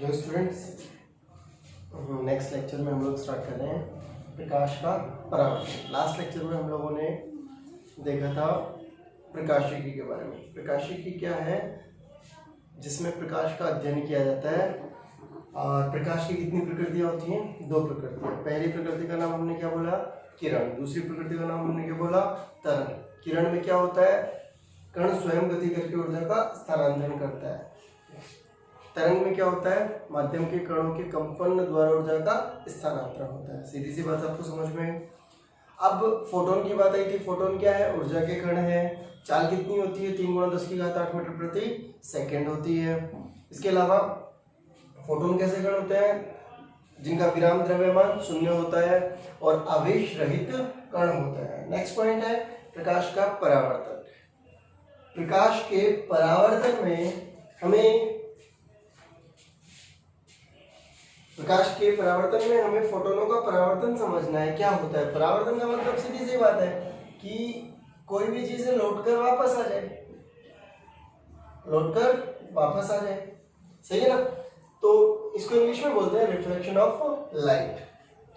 Hello students, next lecture में हम लोग स्टार्ट कर रहे हैं प्रकाश का परावर्तन। लास्ट लेक्चर में हम लोगों ने देखा था प्रकाशिकी के बारे में। प्रकाशिकी क्या है? जिसमें प्रकाश का अध्ययन किया जाता है। और प्रकाश की कितनी प्रकृतियाँ होती हैं? दो प्रकृतियाँ। पहली प्रकृति का नाम हमने क्या बोला? किरण। दूसरी प्रकृति का नाम हमने क्या बोला? तरंग। किरण में क्या होता है? कण स्वयं गति करके ऊर्जा का स्थानांतरण करता है। तरंग में क्या होता है? माध्यम के कणों के कंपन द्वारा ऊर्जा का स्थानांतरण होता है। सीधी सी बात आपको समझ में। अब फोटोन की बात आई थी। फोटोन क्या है? ऊर्जा के कण है। चाल कितनी होती है? 3×10⁸ मीटर प्रति सेकेंड होती है। इसके अलावा फोटोन कैसे कण होते हैं? जिनका विराम द्रव्यमान शून्य होता है और आवेश रहित कण होता है। नेक्स्ट पॉइंट है प्रकाश का परावर्तन। प्रकाश के परावर्तन में हमें फोटोनों का परावर्तन समझना है। क्या होता है परावर्तन का मतलब? सीधी सी बात है कि कोई भी चीज लौट कर वापस आ जाए, सही है ना? तो इसको इंग्लिश में बोलते हैं रिफ्लेक्शन ऑफ लाइट।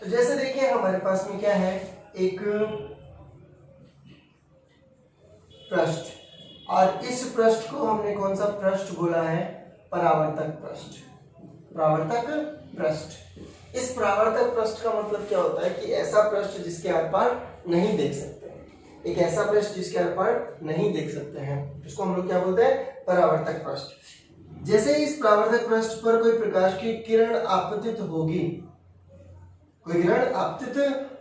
तो जैसे देखिए हमारे पास में क्या है, एक पृष्ठ, और इस पृष्ठ को हमने कौन सा पृष्ठ बोला है? परावर्तक पृष्ठ। इस परावर्तक पृष्ठ का मतलब क्या होता है कि ऐसा पृष्ठ जिसके आर पार नहीं देख सकते हैं। एक ऐसा पृष्ठ जिसके आर पार नहीं देख सकते हैं, इसको हम लोग क्या बोलते हैं? परावर्तक पृष्ठ। जैसे इस परावर्तक पृष्ठ पर कोई प्रकाश की किरण आपतित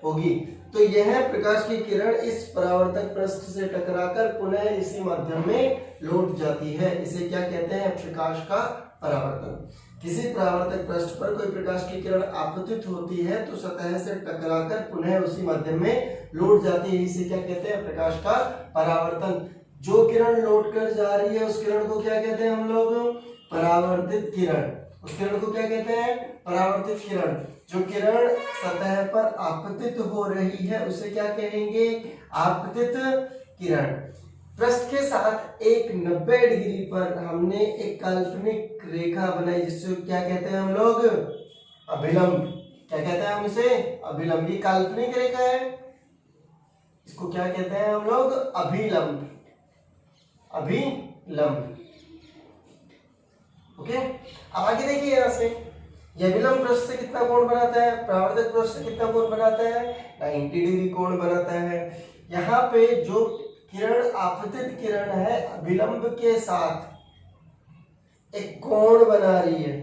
होगी, तो यह प्रकाश की किरण इस परावर्तक पृष्ठ से टकराकर पुनः इसी माध्यम में लौट जाती है। इसे क्या कहते हैं? प्रकाश का परावर्तन। किसी परावर्तक पृष्ठ पर कोई प्रकाश की किरण आपतित होती है तो सतह से टकराकर पुनः उसी माध्यम में लौट जाती है। इसे क्या कहते हैं? प्रकाश का परावर्तन। जो किरण लौट कर जा रही है उस किरण को क्या कहते हैं हम लोग? परावर्तित किरण। उस किरण को क्या कहते हैं? परावर्तित किरण। जो किरण सतह पर आपतित हो रही है उसे क्या कहेंगे? आपतित किरण। पृष्ठ के साथ एक 90 डिग्री पर हमने एक काल्पनिक रेखा बनाई जिससे क्या कहते हैं हम लोग? अभिलंब। क्या कहते हैं हम इसे? अभिलंब। ये काल्पनिक रेखा है, इसको क्या कहते हैं हम लोग? अभिलंब। ओके, अब आगे देखिए यहां से यह अभिलंब पृष्ठ से कितना कोण बनाता है? परावर्तक पृष्ठ से कितना कोण बनाता है? 90 डिग्री कोण बनाता है। यहाँ पे जो किरण आपतित किरण है अभिलंब के साथ एक कोण बना रही है।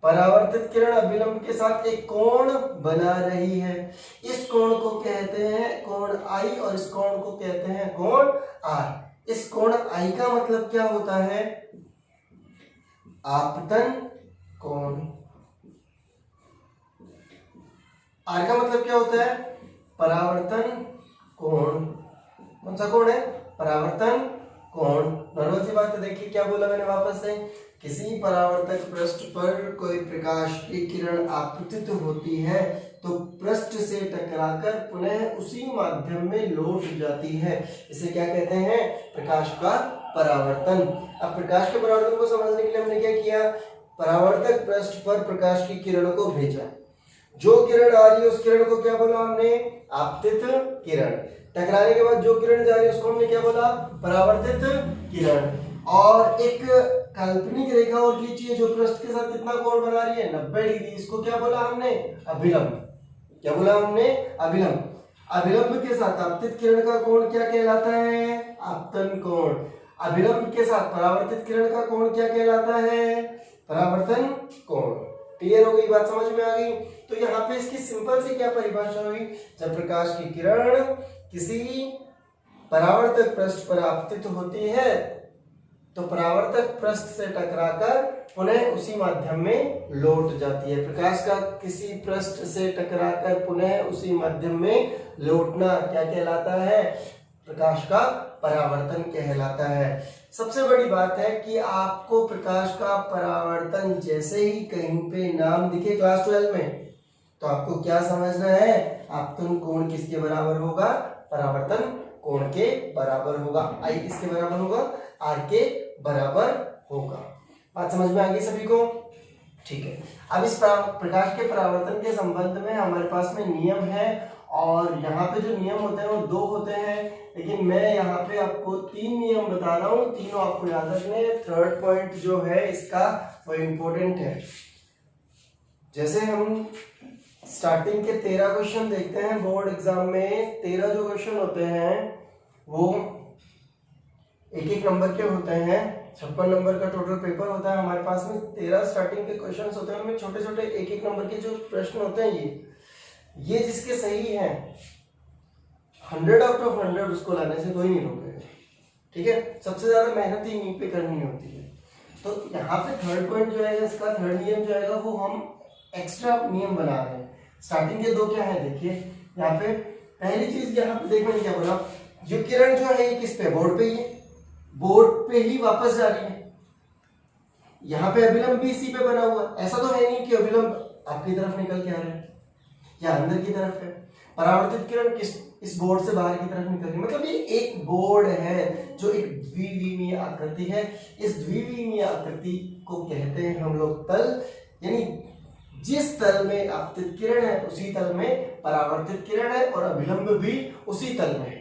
परावर्तित किरण अभिलंब के साथ एक कोण बना रही है। इस कोण को कहते हैं कोण आई और इस कोण को कहते हैं कोण आर। इस कोण आई का मतलब क्या होता है? आपतन कोण। आर का मतलब क्या होता है? परावर्तन कोण। कौन सा कोण है? परावर्तन कोण। नॉर्मल सी बात है। देखिए क्या बोला मैंने वापस से, किसी परावर्तक पृष्ठ पर कोई प्रकाश की किरण आपतित होती है तो पृष्ठ से टकराकर पुनः उसी माध्यम में लौट जाती है। इसे क्या कहते हैं? प्रकाश का परावर्तन। अब प्रकाश के परावर्तन को समझने के लिए हमने क्या किया? परावर्तक पृष्ठ पर प्रकाश की किरणों को भेजा। जो किरण आ रही है उस किरण को क्या बोला हमने? आपतित किरण। टकराने के बाद जो किरण जा रही है उसको हमने क्या बोला? परावर्तित किरण। और एक काल्पनिक रेखा और खींची है जो पृष्ठ के साथ कितना कोण बना रही है? 90 डिग्री। इसको क्या बोला हमने? अभिलंब। क्या बोला हमने? अभिलंब। अभिलंब के साथ आपतित किरण का कोण क्या कहलाता है? आपतन कोण। अभिलंब के साथ परावर्तित किरण का कोण क्या कहलाता है? परावर्तन कोण। क्लियर हो गई बात? समझ में आ गई? तो यहाँ पे इसकी सिंपल सी क्या परिभाषा हुई? जब प्रकाश की किरण किसी परावर्तक पृष्ठ पर आपतित होती है तो परावर्तक पृष्ठ से टकराकर पुनः उसी माध्यम में लौट जाती है। प्रकाश का किसी पृष्ठ से टकराकर पुनः उसी माध्यम में लौटना क्या कहलाता है? प्रकाश का परावर्तन कहलाता है। सबसे बड़ी बात है कि आपको प्रकाश का परावर्तन जैसे ही कहीं पे नाम दिखे क्लास 12 में तो आपको क्या समझना है? आपतन कोण किसके बराबर होगा? परावर्तन कोण के बराबर होगा। आई किसके बराबर होगा? आर के बराबर होगा। बात समझ में आ गई सभी को? ठीक है, अब इस प्रकाश के परावर्तन के संबंध में हमारे पास में नियम है, और यहाँ पे जो नियम होते हैं वो 2 होते हैं, लेकिन मैं यहाँ पे आपको 3 नियम बता रहा हूँ, तीनों आपको याद रखने हैं। थर्ड पॉइंट जो है इसका वो इम्पोर्टेंट है। जैसे हम स्टार्टिंग के 13 क्वेश्चन देखते हैं बोर्ड एग्जाम में, 13 जो क्वेश्चन होते हैं वो 1-1 नंबर के होते हैं। 56 नंबर का टोटल पेपर होता है हमारे पास में। 13 स्टार्टिंग के क्वेश्चन होते हैं, उनमें छोटे छोटे 1-1 नंबर के जो प्रश्न होते हैं, ये जिसके सही हैं 100 आउट ऑफ 100 उसको लाने से कोई नहीं रोकेगा। ठीक है, सबसे ज्यादा मेहनत ही इन्हीं पे करनी होती है। तो यहाँ पे थर्ड पॉइंट जो है इसका, थर्ड नियम जो आएगा वो हम एक्स्ट्रा नियम बना रहे हैं। स्टार्टिंग के 2 क्या है देखिए, यहाँ पे पहली चीज यहाँ पे देखो, मैंने क्या बोला, जो किरण जो है ये किस पे, बोर्ड पे ही है, बोर्ड पे ही वापस जा रही है। यहाँ पे अभिलंब भी इसी पे बना हुआ, ऐसा तो है नहीं कि अभिलंब आपकी तरफ निकल के आ रहा है या अंदर की तरफ है। परावर्तित किरण किस, इस बोर्ड से बाहर की तरफ निकल रही है, मतलब ये एक बोर्ड है जो एक द्विविमीय आकृति है। इस द्विविमीय आकृति को कहते हैं हम लोग तल, यानी जिस तल में आपतित किरण है उसी तल में परावर्तित किरण है, और अभिलंब भी उसी तल में है,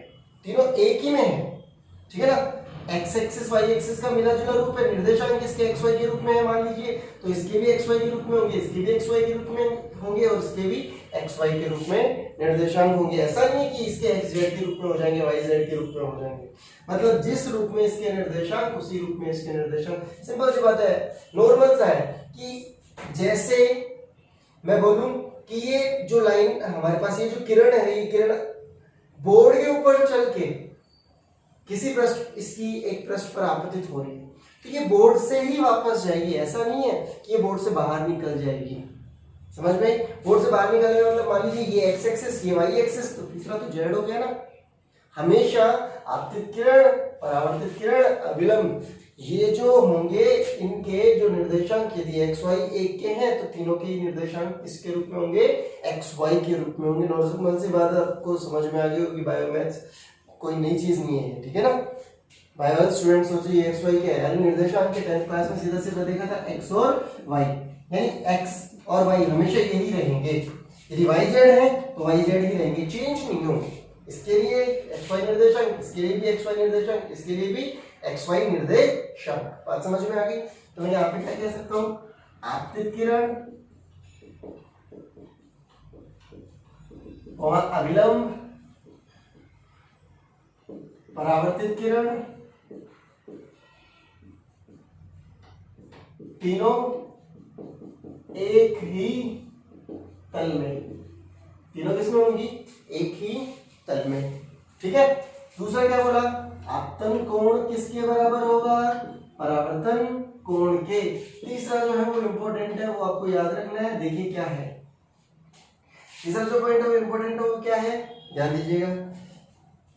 तीनों एक ही में है। ठीक है ना, एक्स एक्सिस वाई एक्सिस का मिला जुला रूप है, निर्देशांक इसके एक्स वाई के रूप में है मान लीजिए, तो इसके भी एक्स वाई के रूप में होंगे, इसके भी एक्स वाई के रूप में होंगे, और इसके भी एक्स वाई के रूप में निर्देशांक होंगे। ऐसा नहीं है कि इसके एक्स जेड के रूप में हो जाएंगे, वाई जेड के रूप में हो जाएंगे, मतलब जिस रूप में इसके निर्देशांक उसी रूप में इसके निर्देशांक। सिंपल सी बात है, नॉर्मल सा है कि जैसे मैं बोलूं कि ये जो लाइन हमारे पास, ये जो किरण है, ये किरण बोर्ड के ऊपर चल के किसी पृष्ठ, इसकी एक पृष्ठ पर आपतित हो रही है, तो ये बोर्ड से ही वापस जाएगी। ऐसा नहीं है कि ये बोर्ड से बाहर निकल जाएगी। समझ में, बोर्ड से बाहर निकलने का मतलब, मान लीजिए ये एक्स एक्सिस, ये वाई एक्सिस, तो तीसरा तो जेड हो गया ना। हमेशा आपतित किरण, परावर्तित किरण, अभिलंब, ये जो होंगे इनके जो निर्देशांक, यदि एक्स वाई एक के हैं तो तीनों के निर्देशांक इसके रूप में होंगे, एक्स वाई के रूप में होंगे। नॉर्मल सी बात आपको समझ में आ गई होगी, बायोमैथ्स कोई नई चीज नहीं है। ठीक है ना, बायो स्टूडेंट सोचिए एक्स वाई क्या है, यानी निर्देशांक के 10th क्लास में सीधा सीधा देखा था एक्स और वाई, यानी एक्स और वाई हमेशा यही रहेंगे। यदि वाई जेड है तो वाई जेड ही रहेंगे, चेंज नहीं होंगे। इसके लिए एक्स वाई निर्देशांक, इसके लिए भी एक्स वाई निर्देशांक, इसके लिए भी एक्स वाई निर्देशांक। बात समझ में आ गई? तो मैं यहाँ पे क्या कह सकता हूँ, आपतित किरण और अभिलंब, परावर्तित किरण, तीनों एक ही तल में, तीनों किसमें होंगी, एक ही तल में। ठीक है, दूसरा क्या बोला, आपतन कोण किसके बराबर होगा, परावर्तन कोण के। तीसरा जो है वो इंपॉर्टेंट है, वो आपको याद रखना है। देखिए क्या है तीसरा जो पॉइंट है वो इंपॉर्टेंट है, वो क्या है, ध्यान दीजिएगा।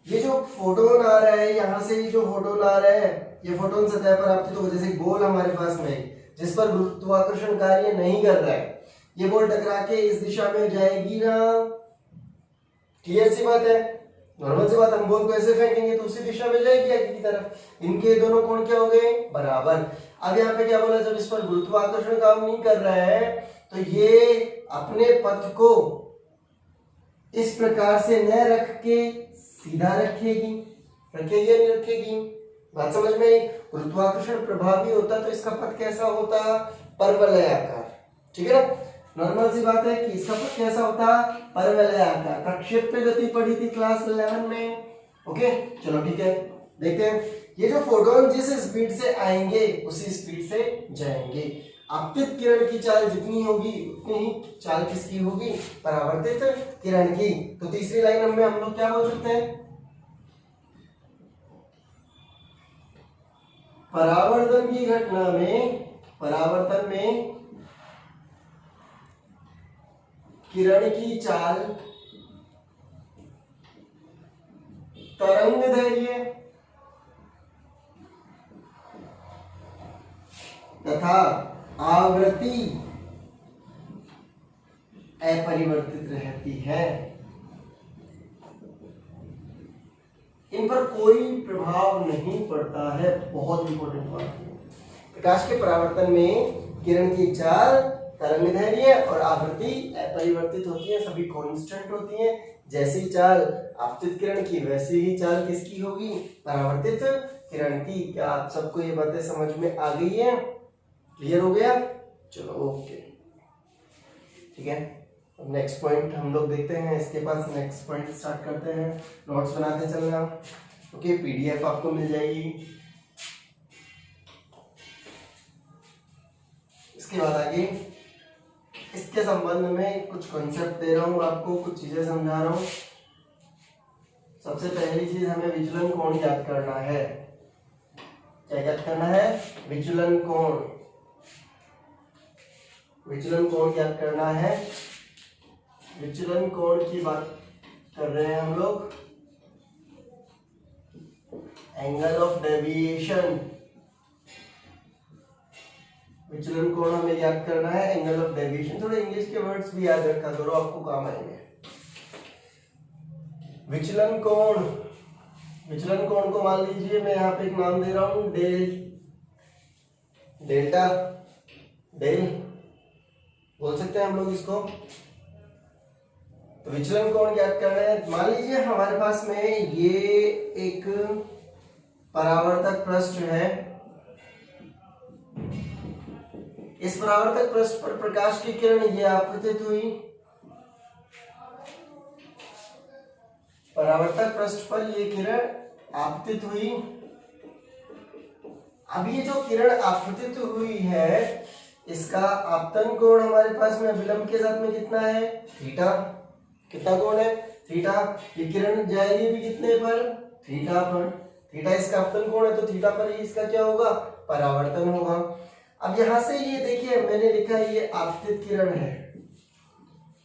ये जो फोटोन आ रहा है, यहाँ से ये जो फोटोन आ रहा है, ये फोटोन सतह पर आपतित होगा। जैसे बॉल हमारे पास में जिस पर गुरुत्वाकर्षण कार्य नहीं कर रहा है, ये बॉल टकरा के इस दिशा में जाएगी ना, क्लियर सी बात है। नॉर्मल सी बात, हम बॉल को ऐसे फेंकेंगे तो उसी दिशा में जाएगी आगे की तरफ। इनके दोनों कोण क्या हो गए, बराबर। अब यहाँ पे क्या बोला, जब इस पर गुरुत्वाकर्षण काम नहीं कर रहा है तो ये अपने पथ को इस प्रकार से न रख के सीधा रखेगी, रखेगी या नहीं रखेगी, बात समझ में। गुरुत्वाकर्षण प्रभावी होता तो इसका पथ कैसा होता, परवलयाकार। ठीक है ना, नॉर्मल सी बात है कि इसका पथ कैसा होता, परवलयाकार। प्रक्षेप पे गति पढ़ी थी क्लास 11 में। ओके चलो ठीक है, देखते हैं। ये जो फोटोन जिस स्पीड से आएंगे उसी स्पीड से जाएंगे। आपतित किरण की चाल जितनी होगी उतनी ही चाल किसकी होगी, परावर्तित किरण की। तो तीसरी लाइन में हम लोग क्या बोल सकते हैं, परावर्तन की घटना में, परावर्तन में किरण की चाल तरंग दैर्घ्य तथा आवृत्ति अपरिवर्तित रहती है। इन पर कोई प्रभाव नहीं पड़ता है। बहुत इंपॉर्टेंट बात है। प्रकाश के परावर्तन में किरण की चाल तरंगदैर्घ्य और आवृत्ति अपरिवर्तित होती है, सभी कांस्टेंट होती हैं। जैसी चाल आपतित किरण की वैसी ही चाल किसकी होगी, परावर्तित किरण की। क्या आप सबको ये बातें समझ में आ गई है, क्लियर हो गया? चलो ओके, ठीक है। अब नेक्स्ट पॉइंट हम लोग देखते हैं, इसके पास नेक्स्ट पॉइंट स्टार्ट करते हैं। नोट्स बनाते चलना, ओके। पीडीएफ आपको मिल जाएगी। इसके बाद आगे इसके संबंध में कुछ कॉन्सेप्ट दे रहा हूं आपको, कुछ चीजें समझा रहा हूं। सबसे पहली चीज हमें विचलन कोण ज्ञात करना है। क्या ज्ञात करना है? विचलन कोण। विचलन कोण ज्ञात करना है। विचलन कोण की बात कर रहे हैं हम लोग। एंगल ऑफ डेविएशन, विचलन कोण हमें याद करना है, एंगल ऑफ डेविएशन। थोड़े इंग्लिश के वर्ड्स भी याद रखा करो, आपको काम आएंगे। विचलन कोण, विचलन कोण को मान लीजिए मैं यहाँ पे एक नाम दे रहा हूं, डेल्टा, डेल बोल सकते हैं हम लोग इसको। तो विचलन कोण ज्ञात करना है। मान लीजिए हमारे पास में ये एक परावर्तक पृष्ठ है। इस परावर्तक पृष्ठ पर प्रकाश की किरण ये आपतित हुई, परावर्तक पृष्ठ पर ये किरण आपतित हुई। अब ये जो किरण आपतित हुई है, इसका आपतन कोण हमारे पास में विलंब के साथ में कितना है? थीटा। कितना कोण है? थीटा। ये किरण जाएगी भी कितने पर? थीटा पर। थीटा इसका आपतन कोण है, तो थीटा पर ही इसका क्या होगा? परावर्तन होगा। अब यहां से ये देखिए मैंने लिखा है ये आपतित किरण है,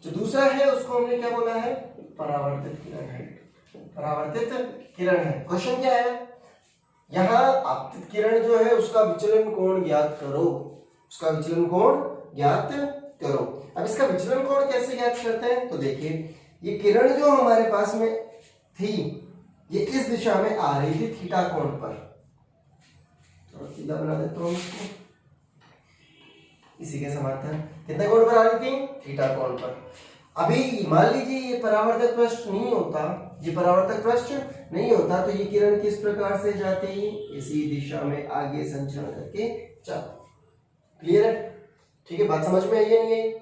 जो दूसरा है उसको हमने क्या बोला है? परावर्तित किरण है। परावर्तित किरण है। क्वेश्चन क्या है? यहाँ आपतित किरण जो है उसका विचलन कोण ज्ञात करो, उसका विचलन कोण ज्ञात करो। अब इसका विचलन कोण कैसे ज्ञात करते हैं? तो देखिए ये किरण जो हमारे पास में थी ये इस दिशा में आ रही थी थीटा कोण पर। थोड़ा सीधा बना देता हूं इसको, इसी के समांतर कितने कोण पर आ रही थी? थीटा कोण पर। अभी मान लीजिए ये परावर्तक पृष्ठ नहीं होता, ये परावर्तक पृष्ठ नहीं होता तो ये किरण किस प्रकार से जाती? इसी दिशा में आगे संचरण करके जाती। क्लियर है? ठीक है, बात समझ में आई है नहीं आई?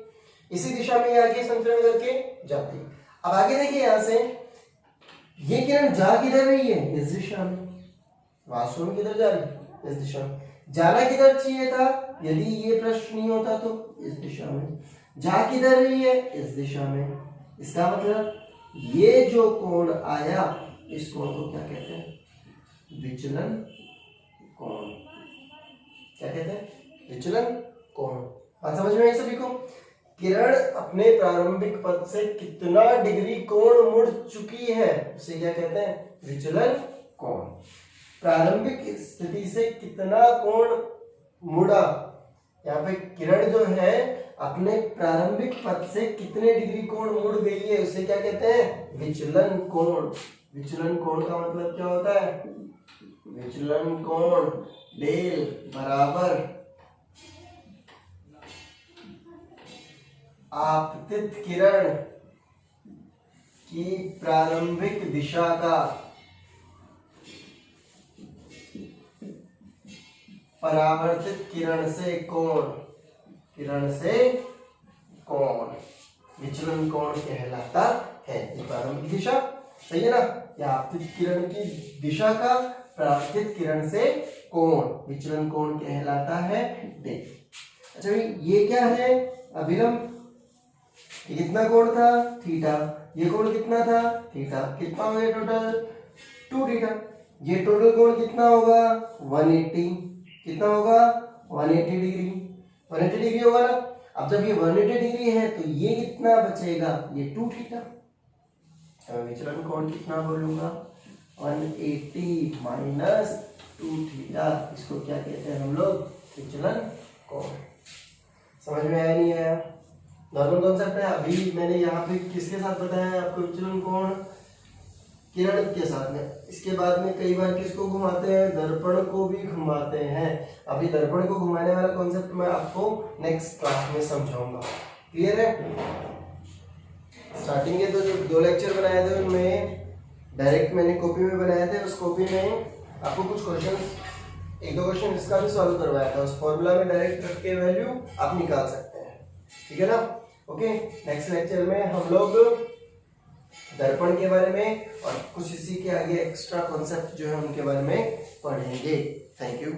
इसी दिशा में आगे संचरण करके जाती। अब आगे देखिए यहां से ये किरण जा किधर रही है? इस दिशा में। वास्तव में किधर जा रही है? इस दिशा में। जाना किधर चाहिए था? यदि ये पृष्ठ नहीं होता तो इस दिशा में। जा किधर रही है? इस दिशा में। इसका मतलब ये जो कोण आया, इस कोण को क्या कहते हैं? विचलन कोण। क्या कहते हैं? विचलन कोण। बात समझ में आई सभी को? किरण अपने प्रारंभिक पद से कितना डिग्री कोण मुड़ चुकी है उसे क्या कहते हैं? विचलन कोण। प्रारंभिक स्थिति से कितना कोण मुड़ा, यहाँ पे किरण जो है अपने प्रारंभिक पद से कितने डिग्री कोण मुड़ गई है उसे क्या कहते हैं? विचलन कोण। विचलन कोण का मतलब क्या होता है? विचलन कोण डेल बराबर आपतित किरण की प्रारंभिक दिशा का परावर्तित किरण से कोण, किरण से कोण विचलन कोण कहलाता है। ये प्रारंभिक दिशा सही है ना? या आपतित किरण की दिशा का परावर्तित किरण से कोण विचलन कोण कहलाता है डे। अच्छा भाई ये क्या है? अभिलंब। ये कितना कोण था? थीटा। ये कोण कितना था? थीटा। कितना हो गया टोटल? 2 थीटा। ये टोटल कोण कितना होगा? 180। कितना होगा? 180 डिग्री। 180 डिग्री होगा ना? अब जब ये 180 डिग्री है तो ये कितना बचेगा? ये 2 थीटा। विचलन कोण कितना बोलूंगा? 180 माइनस 2 थीटा। इसको क्या कहते हैं हम लोग? विचलन कोण। समझ में आया नहीं आया? नॉर्मल कॉन्सेप्ट है। अभी मैंने यहाँ पे किसके साथ बताया आपको विचलन कोण? किरण के साथ में। इसके बाद में कई बार किसको घुमाते हैं, दर्पण को भी घुमाते हैं। अभी दर्पण को घुमाने वाला कॉन्सेप्ट मैं आपको नेक्स्ट क्लास में समझाऊंगा। क्लियर है? स्टार्टिंग के तो जो 2 लेक्चर बनाए थे उनमें डायरेक्ट मैंने कॉपी में बनाए थे, उस कॉपी में आपको कुछ क्वेश्चन, 1-2 क्वेश्चन इसका भी सॉल्व करवाया था। उस फॉर्मूला में डायरेक्ट रख के वैल्यू आप निकाल सकते हैं। ठीक है ना? ओके, नेक्स्ट लेक्चर में हम लोग दर्पण के बारे में और कुछ इसी के आगे एक्स्ट्रा कॉन्सेप्ट जो है उनके बारे में पढ़ेंगे। Thank you.